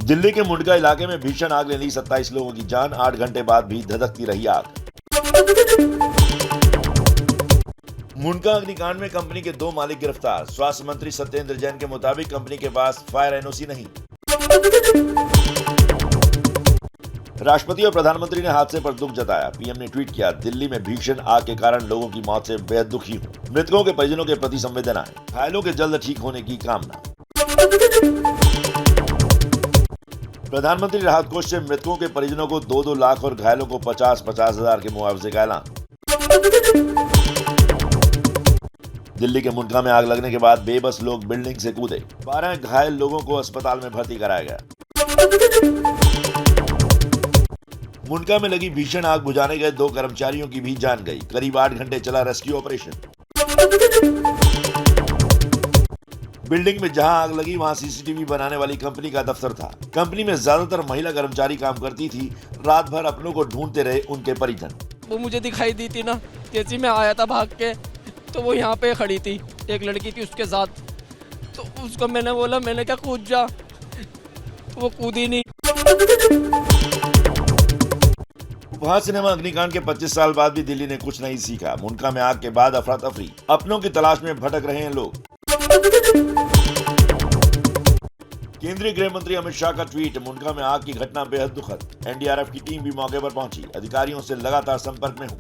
दिल्ली के मुंडका इलाके में भीषण आग ने ली 27 लोगों की जान, 8 घंटे बाद भी धधकती रही आग। मुंडका अग्निकांड में कंपनी के 2 मालिक गिरफ्तार। स्वास्थ्य मंत्री सत्येंद्र जैन के मुताबिक कंपनी के पास फायर एनओसी नहीं। राष्ट्रपति और प्रधानमंत्री ने हादसे पर दुख जताया। पीएम ने ट्वीट किया, दिल्ली में भीषण आग के कारण लोगों की मौत से बेहद दुखी हूं। मृतकों के परिजनों के प्रति संवेदना है। घायलों के जल्द ठीक होने की कामना। प्रधानमंत्री राहत कोष से मृतकों के परिजनों को 2-2 लाख और घायलों को 50-50 हजार के मुआवजे का ऐलान। दिल्ली के मुंडका में आग लगने के बाद बेबस लोग बिल्डिंग से कूदे। 12 घायल लोगों को अस्पताल में भर्ती कराया गया। मुंडका में लगी भीषण आग बुझाने गए 2 कर्मचारियों की भी जान गई। करीब 8 घंटे चला रेस्क्यू ऑपरेशन। बिल्डिंग में जहां आग लगी वहां सीसीटीवी बनाने वाली कंपनी का दफ्तर था। कंपनी में ज्यादातर महिला कर्मचारी काम करती थी। रात भर अपनों को ढूंढते रहे उनके परिजन। वो मुझे दिखाई दी थी ना, जैसे मैं आया था भाग के, तो वो यहाँ पे खड़ी थी, एक लड़की थी उसके साथ। तो उसको मैंने बोला, मैंने क्या कूद जा, तो वो कूदी नहीं। उपहार सिनेमा अग्निकांड के 25 साल बाद भी दिल्ली ने कुछ नहीं सीखा। मुंडका में आग के बाद अफरा तफरी, अपनों की तलाश में भटक रहे हैं लोग। केंद्रीय गृह मंत्री अमित शाह का ट्वीट, मुंडका में आग की घटना बेहद दुखद। एनडीआरएफ की टीम भी मौके पर पहुंची। अधिकारियों से लगातार संपर्क में हूं।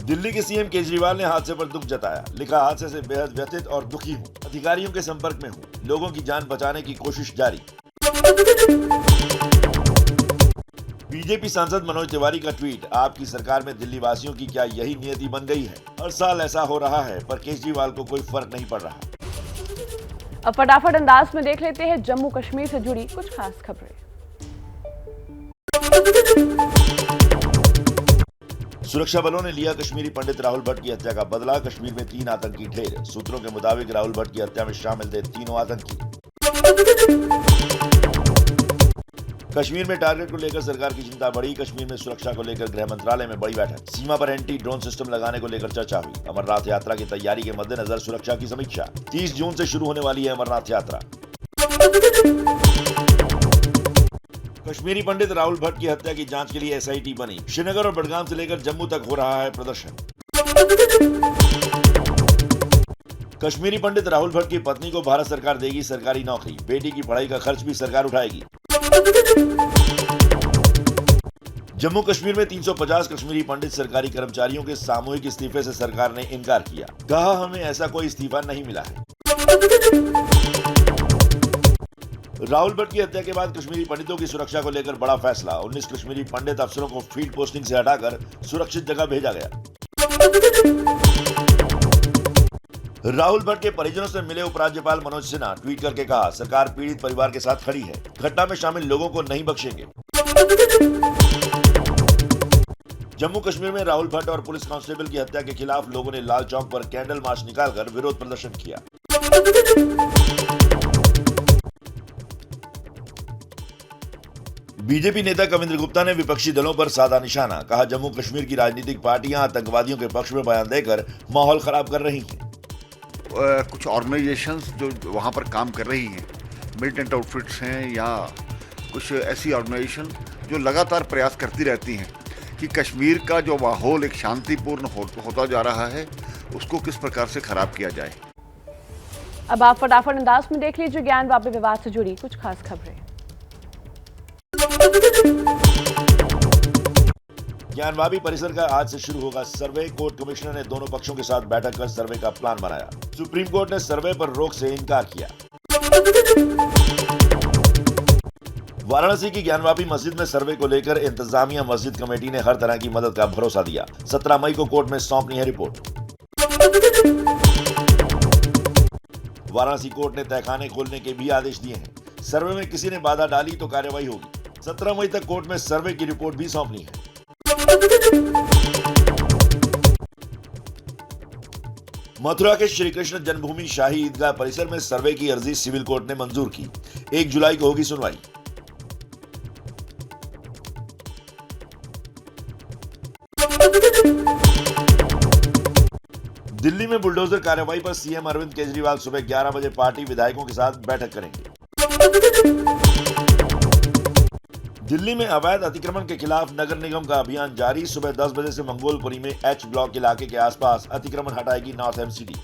दिल्ली के सीएम केजरीवाल ने हादसे पर दुख जताया। लिखा, हादसे से बेहद व्यथित और दुखी हूं। अधिकारियों के संपर्क में हूं। लोगों की जान बचाने की कोशिश जारी। बीजेपी सांसद मनोज तिवारी का ट्वीट, आपकी सरकार में दिल्ली वासियों की क्या यही नियति बन गई है? हर साल ऐसा हो रहा है, पर केजरीवाल को कोई फर्क नहीं पड़ रहा। अब फटाफट अंदाज में देख लेते हैं जम्मू कश्मीर से जुड़ी कुछ खास खबरें। सुरक्षा बलों ने लिया कश्मीरी पंडित राहुल भट्ट की हत्या का बदला। कश्मीर में 3 आतंकी ढेर। सूत्रों के मुताबिक राहुल भट्ट की हत्या में शामिल थे तीनों आतंकी। कश्मीर में टारगेट को लेकर सरकार की चिंता बढ़ी। कश्मीर में सुरक्षा को लेकर गृह मंत्रालय में बड़ी बैठक। सीमा पर एंटी ड्रोन सिस्टम लगाने को लेकर चर्चा हुई। अमरनाथ यात्रा की तैयारी के मद्देनजर सुरक्षा की समीक्षा। 30 जून से शुरू होने वाली है अमरनाथ यात्रा। कश्मीरी पंडित राहुल भट्ट की हत्या की जांच के लिए एसआईटी बनी। श्रीनगर और बडगाम से लेकर जम्मू तक हो रहा है प्रदर्शन। कश्मीरी पंडित राहुल भट्ट की पत्नी को भारत सरकार देगी सरकारी नौकरी। बेटी की पढ़ाई का खर्च भी सरकार उठाएगी। जम्मू कश्मीर में 350 कश्मीरी पंडित सरकारी कर्मचारियों के सामूहिक इस्तीफे से सरकार ने इनकार किया। कहा, हमें ऐसा कोई इस्तीफा नहीं मिला है। राहुल भट्ट की हत्या के बाद कश्मीरी पंडितों की सुरक्षा को लेकर बड़ा फैसला। 19 कश्मीरी पंडित अफसरों को फील्ड पोस्टिंग से हटाकर सुरक्षित जगह भेजा गया। राहुल भट्ट के परिजनों से मिले उपराज्यपाल मनोज सिन्हा। ट्वीट करके कहा, सरकार पीड़ित परिवार के साथ खड़ी है। घटना में शामिल लोगों को नहीं बख्शेंगे। जम्मू कश्मीर में राहुल भट्ट और पुलिस कांस्टेबल की हत्या के खिलाफ लोगों ने लाल चौक पर कैंडल मार्च निकालकर विरोध प्रदर्शन किया। बीजेपी नेता कविंद्र गुप्ता ने विपक्षी दलों पर साधा निशाना। कहा, जम्मू कश्मीर की राजनीतिक पार्टियां आतंकवादियों के पक्ष में बयान देकर माहौल खराब कर रही हैं। कुछ ऑर्गेनाइजेशंस जो वहाँ पर काम कर रही हैं, मिलिटेंट आउटफिट्स हैं या कुछ ऐसी ऑर्गेनाइजेशन जो लगातार प्रयास करती रहती हैं कि कश्मीर का जो माहौल एक शांतिपूर्ण होता जा रहा है, उसको किस प्रकार से खराब किया जाए। अब आप फटाफट अंदाज में देख लीजिए ज्ञानवापी विवाद से जुड़ी कुछ खास खबरें। ज्ञानवापी परिसर का आज से शुरू होगा सर्वे। कोर्ट कमिश्नर ने दोनों पक्षों के साथ बैठक कर सर्वे का प्लान बनाया। सुप्रीम कोर्ट ने सर्वे पर रोक से इनकार किया। वाराणसी की ज्ञानवापी मस्जिद में सर्वे को लेकर इंतजामिया मस्जिद कमेटी ने हर तरह की मदद का भरोसा दिया। 17 मई को कोर्ट में सौंपनी है रिपोर्ट। वाराणसी कोर्ट ने तहखाने खोलने के भी आदेश दिए हैं। सर्वे में किसी ने बाधा डाली तो कार्रवाई होगी। 17 मई तक कोर्ट में सर्वे की रिपोर्ट भी सौंपनी है। मथुरा के श्री कृष्ण जन्मभूमि शाही ईदगाह परिसर में सर्वे की अर्जी सिविल कोर्ट ने मंजूर की। 1 जुलाई को होगी सुनवाई। दिल्ली में बुलडोजर कार्रवाई पर सीएम अरविंद केजरीवाल सुबह 11 बजे पार्टी विधायकों के साथ बैठक करेंगे। दिल्ली में अवैध अतिक्रमण के खिलाफ नगर निगम का अभियान जारी। सुबह 10 बजे से मंगोलपुरी में एच ब्लॉक इलाके के आसपास अतिक्रमण हटाएगी नॉर्थ एमसीडी।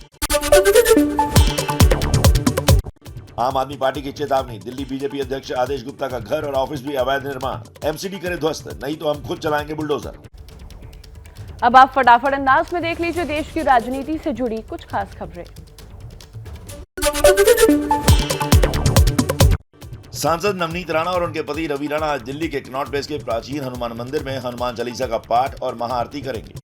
आम आदमी पार्टी की चेतावनी, दिल्ली बीजेपी अध्यक्ष आदेश गुप्ता का घर और ऑफिस भी अवैध निर्माण, एमसीडी करे ध्वस्त, नहीं तो हम खुद चलाएंगे बुलडोजर। अब आप फटाफट अंदाज में देख लीजिए देश की राजनीति से जुड़ी कुछ खास खबरें। सांसद नवनीत राणा और उनके पति रवि राणा आज दिल्ली के कनॉट प्लेस के प्राचीन हनुमान मंदिर में हनुमान चालीसा का पाठ और महाआरती करेंगे।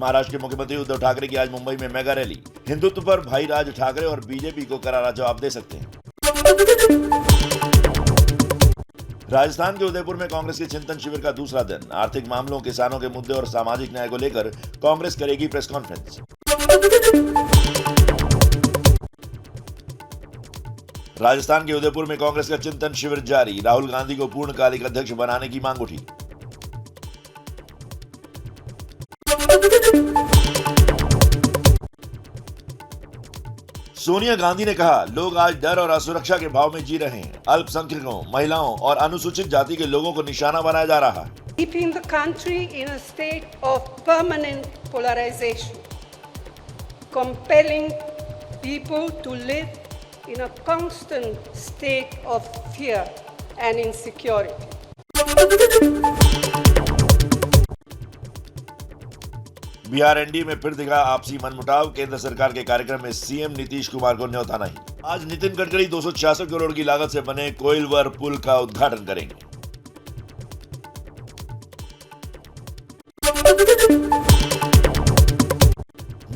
महाराष्ट्र के मुख्यमंत्री उद्धव ठाकरे की आज मुंबई में मेगा रैली। हिंदुत्व पर भाई राज ठाकरे और बीजेपी को करारा जवाब दे सकते हैं। राजस्थान के उदयपुर में कांग्रेस के चिंतन शिविर का दूसरा दिन। आर्थिक मामलों, किसानों के मुद्दे और सामाजिक न्याय को लेकर कांग्रेस करेगी प्रेस कॉन्फ्रेंस। राजस्थान के उदयपुर में कांग्रेस का चिंतन शिविर जारी। राहुल गांधी को पूर्णकालिक अध्यक्ष बनाने की मांग उठी। सोनिया गांधी ने कहा, लोग आज डर और असुरक्षा के भाव में जी रहे हैं। अल्पसंख्यकों, महिलाओं और अनुसूचित जाति के लोगों को निशाना बनाया जा रहा है। Keeping the country in a state of permanent polarization, compelling people to live in a constant state of fear and insecurity. Bihar NDA में फिर दिखा आपसी मनमुटाव। केंद्र सरकार के कार्यक्रम में सीएम नीतीश कुमार को न्योता नहीं। आज नितिन गडकरी 266 करोड़ की लागत से बने कोइलवर पुल का उद्घाटन करेंगे।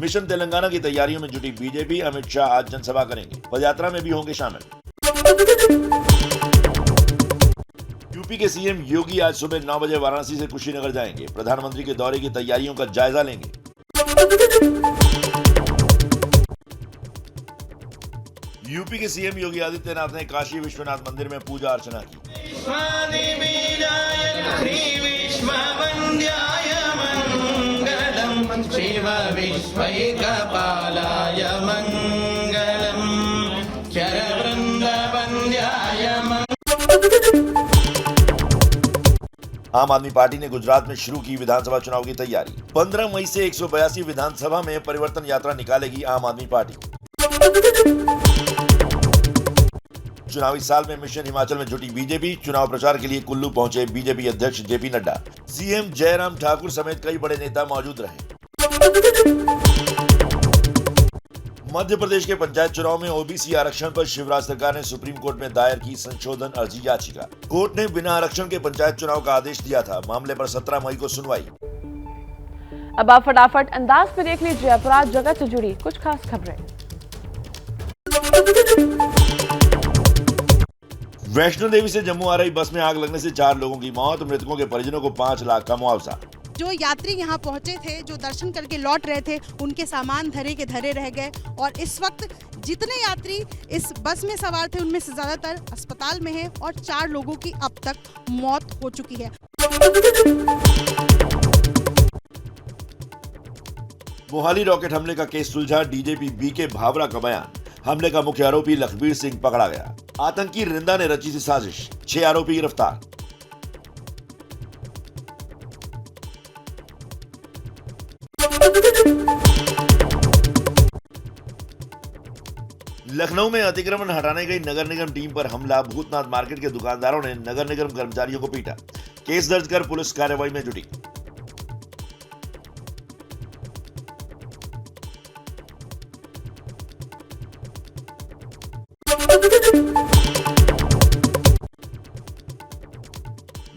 मिशन तेलंगाना की तैयारियों में जुटी बीजेपी। अमित शाह आज जनसभा करेंगे। पदयात्रा में भी होंगे शामिल। यूपी के सीएम योगी आज सुबह 9 बजे वाराणसी से कुशीनगर जाएंगे। प्रधानमंत्री के दौरे की तैयारियों का जायजा लेंगे। यूपी के सीएम योगी आदित्यनाथ ने काशी विश्वनाथ मंदिर में पूजा अर्चना की। शिव विश्वैकपालाय मंगलम चरवृंदवन्द्याय। आम आदमी पार्टी ने गुजरात में शुरू की विधानसभा चुनाव की तैयारी। 15 मई से 182 विधानसभा में परिवर्तन यात्रा निकालेगी आम आदमी पार्टी। चुनावी साल में मिशन हिमाचल में जुटी बीजेपी। चुनाव प्रचार के लिए कुल्लू पहुंचे बीजेपी अध्यक्ष जेपी नड्डा। सीएम जयराम ठाकुर समेत कई बड़े नेता मौजूद रहे। मध्य प्रदेश के पंचायत चुनाव में ओबीसी आरक्षण पर शिवराज सरकार ने सुप्रीम कोर्ट में दायर की संशोधन अर्जी याचिका। कोर्ट ने बिना आरक्षण के पंचायत चुनाव का आदेश दिया था। मामले पर 17 मई को सुनवाई। अब आप फटाफट अंदाज में देख लीजिए अपराध जगत से जुड़ी कुछ खास खबरें। वैष्णो देवी से जम्मू आ रही बस में आग लगने से 4 लोगों की मौत। मृतकों के परिजनों को 5 लाख का मुआवजा। जो यात्री यहाँ पहुंचे थे, जो दर्शन करके लौट रहे थे, उनके सामान धरे के धरे रह गए। और इस वक्त जितने यात्री इस बस में सवार थे उनमें से ज्यादातर अस्पताल में हैं और 4 लोगों की अब तक मौत हो चुकी है। मोहाली रॉकेट हमले का केस सुलझा। डीजीपी बीके भावरा का बयान। हमले का मुख्य आरोपी लखबीर सिंह पकड़ा गया। आतंकी रिंदा ने रची थी साजिश। 6 आरोपी गिरफ्तार। लखनऊ में अतिक्रमण हटाने गई नगर निगम टीम पर हमला। भूतनाथ मार्केट के दुकानदारों ने नगर निगम कर्मचारियों को पीटा। केस दर्ज कर पुलिस कार्रवाई में जुटी।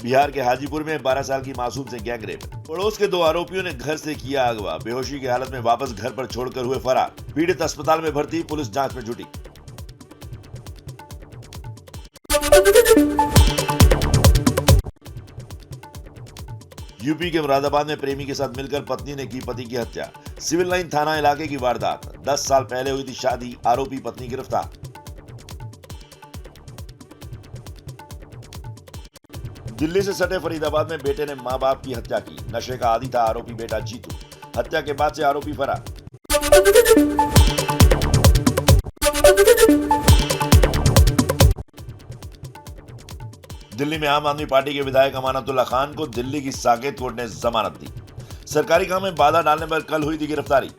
बिहार के हाजीपुर में 12 साल की मासूम से गैंग रेप। पड़ोस के 2 आरोपियों ने घर से किया अगवा। बेहोशी की हालत में वापस घर पर छोड़कर हुए फरार। पीड़ित अस्पताल में भर्ती। पुलिस जांच में जुटी। यूपी के मुरादाबाद में प्रेमी के साथ मिलकर पत्नी ने की पति की हत्या। सिविल लाइन थाना इलाके की वारदात। 10 साल पहले हुई थी शादी। आरोपी पत्नी गिरफ्तार। दिल्ली से सटे फरीदाबाद में बेटे ने मां बाप की हत्या की। नशे का आदी था आरोपी बेटा जीतू। हत्या के बाद से आरोपी फरार। दिल्ली में आम आदमी पार्टी के विधायक अमानतुल्लाह खान को दिल्ली की साकेत कोर्ट ने जमानत दी। सरकारी काम में बाधा डालने पर कल हुई थी गिरफ्तारी।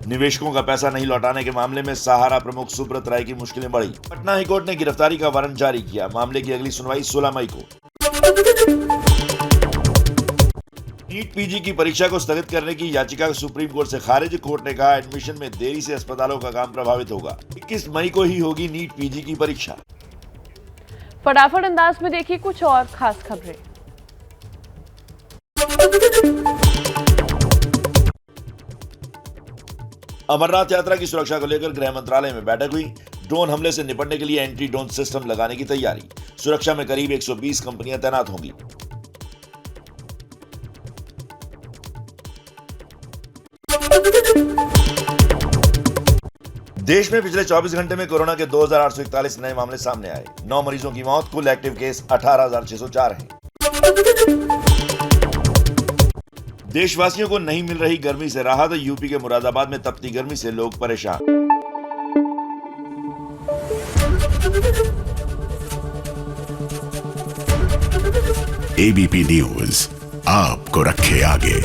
निवेशकों का पैसा नहीं लौटाने के मामले में सहारा प्रमुख सुब्रत राय की मुश्किलें बढ़ी। पटना हाईकोर्ट ने गिरफ्तारी का वारंट जारी किया। मामले की अगली सुनवाई 16 मई को। नीट पीजी की परीक्षा को स्थगित करने की याचिका सुप्रीम कोर्ट से खारिज। कोर्ट ने कहा एडमिशन में देरी से अस्पतालों का काम प्रभावित होगा। 21 मई को ही होगी नीट पीजी की परीक्षा। फटाफट अंदाज में देखिए कुछ और खास खबरें। अमरनाथ यात्रा की सुरक्षा को लेकर गृह मंत्रालय में बैठक हुई। ड्रोन हमले से निपटने के लिए एंटी ड्रोन सिस्टम लगाने की तैयारी। सुरक्षा में करीब 120 कंपनियां तैनात होंगी। देश में पिछले 24 घंटे में कोरोना के 2841 नए मामले सामने आए। 9 मरीजों की मौत। कुल एक्टिव केस 18,604 हैं। देशवासियों को नहीं मिल रही गर्मी से राहत। यूपी के मुरादाबाद में तपती गर्मी से लोग परेशान। एबीपी न्यूज आपको रखे आगे।